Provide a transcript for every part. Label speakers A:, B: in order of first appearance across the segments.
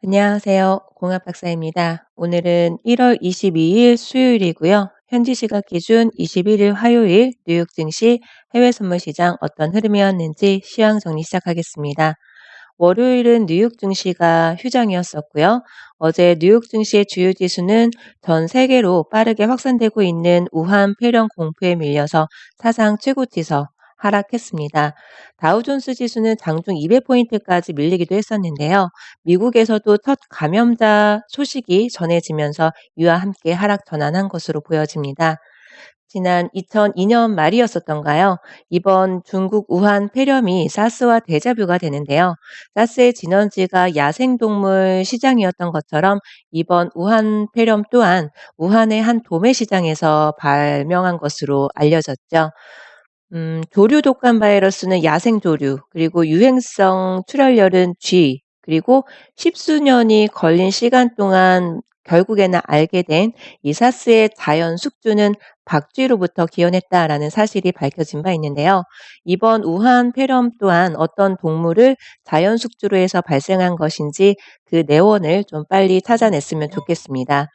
A: 안녕하세요. 공학 박사입니다. 오늘은 1월 22일 수요일이고요. 현지 시각 기준 21일 화요일 뉴욕 증시 해외 선물 시장 어떤 흐름이었는지 시황 정리 시작하겠습니다. 월요일은 뉴욕 증시가 휴장이었었고요. 어제 뉴욕 증시의 주요 지수는 전 세계로 빠르게 확산되고 있는 우한 폐렴 공포에 밀려서 사상 최고치서 하락했습니다. 다우존스 지수는 장중 200포인트까지 밀리기도 했었는데요. 미국에서도 첫 감염자 소식이 전해지면서 이와 함께 하락 전환한 것으로 보여집니다. 지난 2002년 말이었었던가요? 이번 중국 우한 폐렴이 사스와 대자뷰가 되는데요. 사스의 진원지가 야생동물 시장이었던 것처럼 이번 우한 폐렴 또한 우한의 한 도매 시장에서 발명한 것으로 알려졌죠. 조류 독감 바이러스는 야생 조류, 그리고 유행성 출혈열은 쥐, 그리고 십수년이 걸린 시간 동안 결국에는 알게 된 이 사스의 자연 숙주는 박쥐로부터 기원했다라는 사실이 밝혀진 바 있는데요. 이번 우한 폐렴 또한 어떤 동물을 자연 숙주로 해서 발생한 것인지 그 내원을 좀 빨리 찾아냈으면 좋겠습니다.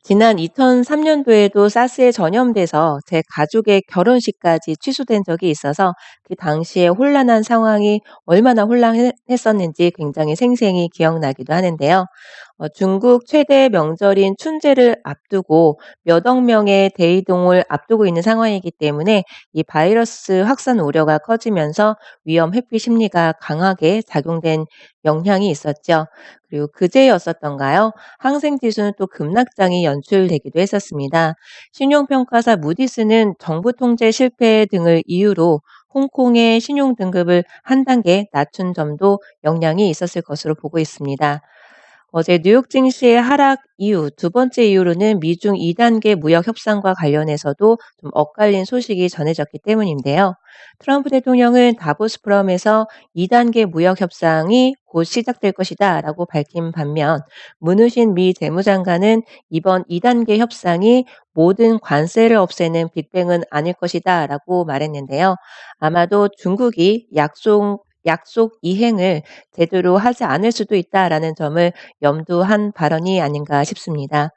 A: 지난 2003년도에도 사스에 전염돼서 제 가족의 결혼식까지 취소된 적이 있어서 그 당시에 혼란한 상황이 얼마나 혼란했었는지 굉장히 생생히 기억나기도 하는데요. 중국 최대 명절인 춘제를 앞두고 몇 억 명의 대이동을 앞두고 있는 상황이기 때문에 이 바이러스 확산 우려가 커지면서 위험 회피 심리가 강하게 작용된 영향이 있었죠. 그리고 그제였었던가요? 항생 지수는 또 급락장이 연출되기도 했었습니다. 신용평가사 무디스는 정부 통제 실패 등을 이유로 홍콩의 신용 등급을 한 단계 낮춘 점도 영향이 있었을 것으로 보고 있습니다. 어제 뉴욕 증시의 하락 이유, 두 번째 이유로는 미중 2단계 무역 협상과 관련해서도 좀 엇갈린 소식이 전해졌기 때문인데요. 트럼프 대통령은 다보스 포럼에서 2단계 무역 협상이 곧 시작될 것이다라고 밝힌 반면 문우신 미 재무장관은 이번 2단계 협상이 모든 관세를 없애는 빅뱅은 아닐 것이다라고 말했는데요. 아마도 중국이 약속 이행을 제대로 하지 않을 수도 있다라는 점을 염두한 발언이 아닌가 싶습니다.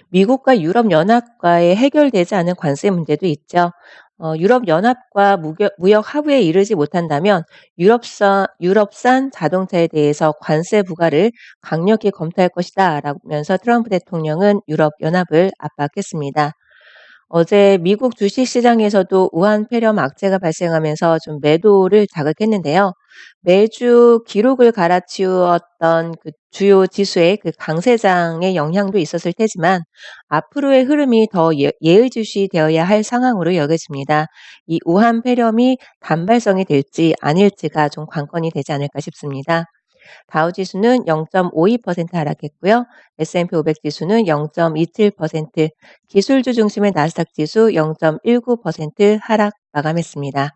A: 미국과 유럽연합과의 해결되지 않은 관세 문제도 있죠. 유럽연합과 무역 합의에 이르지 못한다면 유럽산 자동차에 대해서 관세 부과를 강력히 검토할 것이다 라면서 트럼프 대통령은 유럽연합을 압박했습니다. 어제 미국 주식시장에서도 우한 폐렴 악재가 발생하면서 좀 매도를 자극했는데요. 매주 기록을 갈아치웠던 그 주요 지수의 그 강세장의 영향도 있었을 테지만 앞으로의 흐름이 더 예의주시되어야 할 상황으로 여겨집니다. 이 우한 폐렴이 단발성이 될지 아닐지가 좀 관건이 되지 않을까 싶습니다. 다우 지수는 0.52% 하락했고요. S&P 500 지수는 0.27%, 기술주 중심의 나스닥 지수 0.19% 하락 마감했습니다.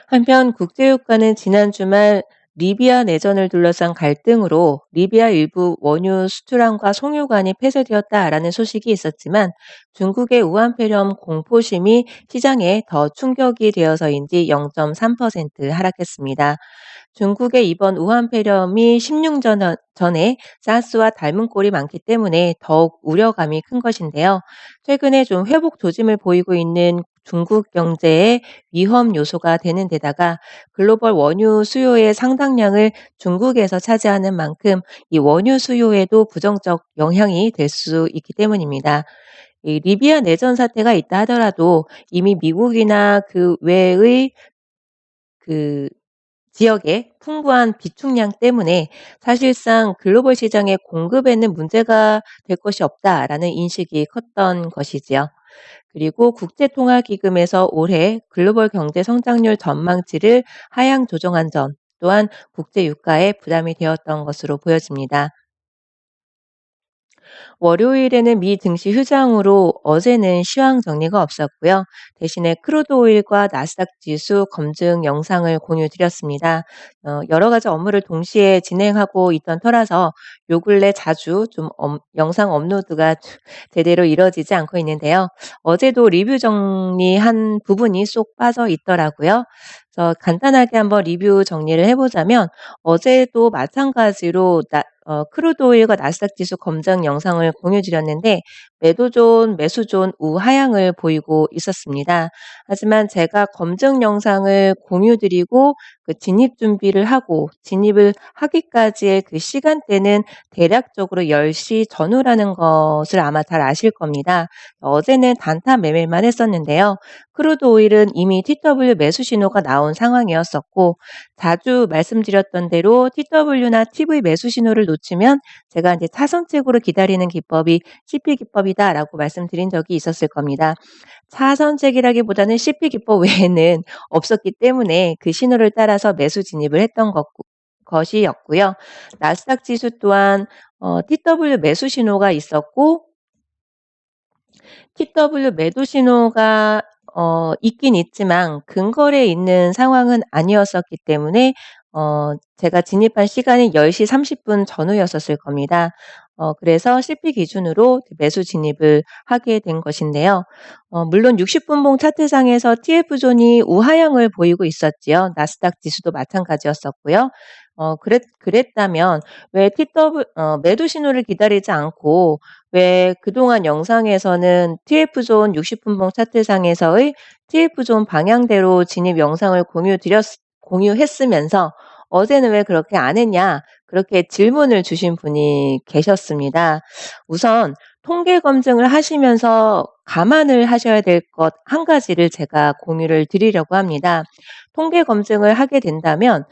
A: 한편 국제유가는 지난 주말 리비아 내전을 둘러싼 갈등으로 리비아 일부 원유 수출항과 송유관이 폐쇄되었다라는 소식이 있었지만 중국의 우한 폐렴 공포심이 시장에 더 충격이 되어서인지 0.3% 하락했습니다. 중국의 이번 우한 폐렴이 16년 전에 사스와 닮은 꼴이 많기 때문에 더욱 우려감이 큰 것인데요. 최근에 좀 회복 조짐을 보이고 있는 중국 경제의 위험 요소가 되는 데다가 글로벌 원유 수요의 상당량을 중국에서 차지하는 만큼 이 원유 수요에도 부정적 영향이 될 수 있기 때문입니다. 이 리비아 내전 사태가 있다 하더라도 이미 미국이나 그 외의 그 지역의 풍부한 비축량 때문에 사실상 글로벌 시장의 공급에는 문제가 될 것이 없다라는 인식이 컸던 것이지요. 그리고 국제통화기금에서 올해 글로벌 경제 성장률 전망치를 하향 조정한 점 또한 국제 유가에 부담이 되었던 것으로 보여집니다. 월요일에는 미 증시 휴장으로 어제는 시황 정리가 없었고요. 대신에 크루드 오일과 나스닥 지수 검증 영상을 공유 드렸습니다. 여러 가지 업무를 동시에 진행하고 있던 터라서 요 근래 자주 좀 영상 업로드가 제대로 이루어지지 않고 있는데요. 어제도 리뷰 정리한 부분이 쏙 빠져 있더라고요. 그래서 간단하게 한번 리뷰 정리를 해보자면 어제도 마찬가지로 크루드 오일과 나스닥 지수 검증 영상을 공유 드렸는데 매도존, 매수존 우하향을 보이고 있었습니다. 하지만 제가 검증 영상을 공유 드리고 그 진입 준비를 하고 진입을 하기까지의 그 시간대는 대략적으로 10시 전후라는 것을 아마 잘 아실 겁니다. 어제는 단타 매매만 했었는데요. 크루드 오일은 이미 TW 매수 신호가 나온 상황이었었고 자주 말씀드렸던 대로 TW나 TV 매수 신호를 놓치면 제가 이제 차선책으로 기다리는 기법이 CP 기법이다라고 말씀드린 적이 있었을 겁니다. 차선책이라기보다는 CP 기법 외에는 없었기 때문에 그 신호를 따라서 매수 진입을 했던 것이었고요. 나스닥 지수 또한 TW 매수 신호가 있었고 TW 매도 신호가 있긴 있지만 근거리에 있는 상황은 아니었었기 때문에 제가 진입한 시간이 10시 30분 전후였었을 겁니다. 그래서 CP 기준으로 매수 진입을 하게 된 것인데요. 물론 60분봉 차트상에서 TF존이 우하향을 보이고 있었지요. 나스닥 지수도 마찬가지였었고요. 그랬다면 왜 매도 신호를 기다리지 않고 왜 그동안 영상에서는 TF존 60분봉 차트상에서의 TF존 방향대로 진입 영상을 공유했으면서 어제는 왜 그렇게 안 했냐? 그렇게 질문을 주신 분이 계셨습니다. 우선 통계 검증을 하시면서 감안을 하셔야 될 것 한 가지를 제가 공유를 드리려고 합니다. 통계 검증을 하게 된다면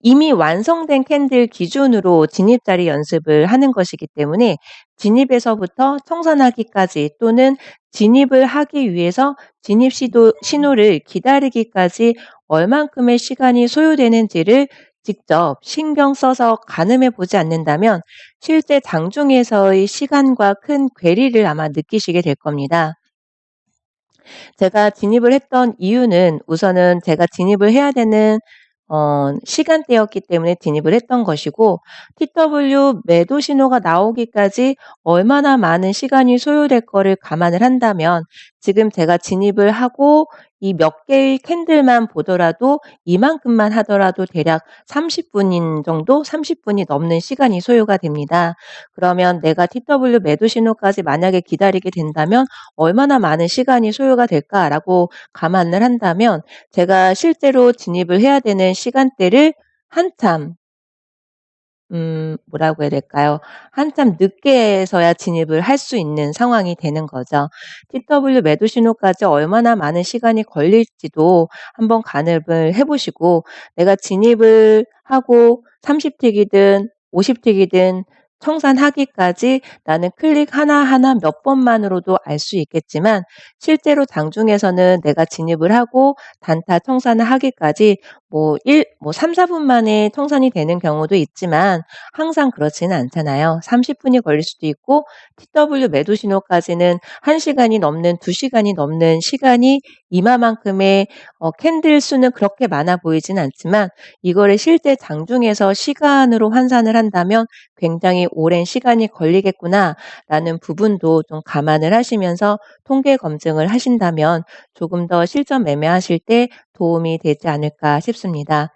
A: 이미 완성된 캔들 기준으로 진입 자리 연습을 하는 것이기 때문에 진입에서부터 청산하기까지 또는 진입을 하기 위해서 진입 신호를 기다리기까지 얼만큼의 시간이 소요되는지를 직접 신경 써서 가늠해 보지 않는다면 실제 장중에서의 시간과 큰 괴리를 아마 느끼시게 될 겁니다. 제가 진입을 했던 이유는 우선은 제가 진입을 해야 되는 시간대였기 때문에 진입을 했던 것이고 TW 매도 신호가 나오기까지 얼마나 많은 시간이 소요될 거를 감안을 한다면 지금 제가 진입을 하고 이 몇 개의 캔들만 보더라도 이만큼만 하더라도 대략 30분인 정도 30분이 넘는 시간이 소요가 됩니다. 그러면 내가 TW 매도 신호까지 만약에 기다리게 된다면 얼마나 많은 시간이 소요가 될까라고 감안을 한다면 제가 실제로 진입을 해야 되는 시간대를 한참 뭐라고 해야 될까요? 한참 늦게서야 진입을 할 수 있는 상황이 되는 거죠. TW 매도 신호까지 얼마나 많은 시간이 걸릴지도 한번 가늠을 해 보시고 내가 진입을 하고 30틱이든 50틱이든 청산하기까지 나는 클릭 하나하나 몇 번만으로도 알 수 있겠지만 실제로 장중에서는 내가 진입을 하고 단타 청산을 하기까지 뭐 3-4분 만에 청산이 되는 경우도 있지만 항상 그렇지는 않잖아요. 30분이 걸릴 수도 있고 TW 매도 신호까지는 1시간이 넘는 2시간이 넘는 시간이 이마만큼의 캔들 수는 그렇게 많아 보이진 않지만 이거를 실제 장중에서 시간으로 환산을 한다면 굉장히 오랜 시간이 걸리겠구나라는 부분도 좀 감안을 하시면서 통계 검증을 하신다면 조금 더 실전 매매하실 때 도움이 되지 않을까 싶습니다.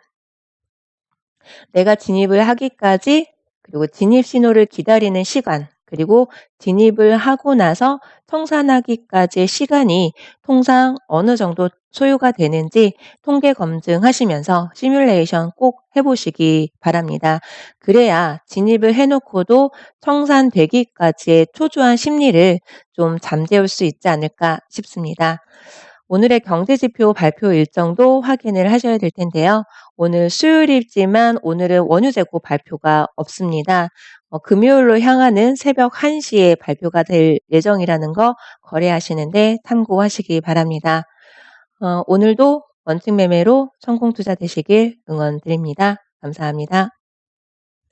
A: 내가 진입을 하기까지 그리고 진입 신호를 기다리는 시간 그리고 진입을 하고 나서 청산하기까지의 시간이 통상 어느 정도 소요가 되는지 통계 검증하시면서 시뮬레이션 꼭 해보시기 바랍니다. 그래야 진입을 해놓고도 청산되기까지의 초조한 심리를 좀 잠재울 수 있지 않을까 싶습니다. 오늘의 경제지표 발표 일정도 확인을 하셔야 될 텐데요. 오늘 수요일이지만 오늘은 원유재고 발표가 없습니다. 금요일로 향하는 새벽 1시에 발표가 될 예정이라는 거 거래하시는데 참고하시기 바랍니다. 오늘도 원칙 매매로 성공 투자 되시길 응원드립니다. 감사합니다.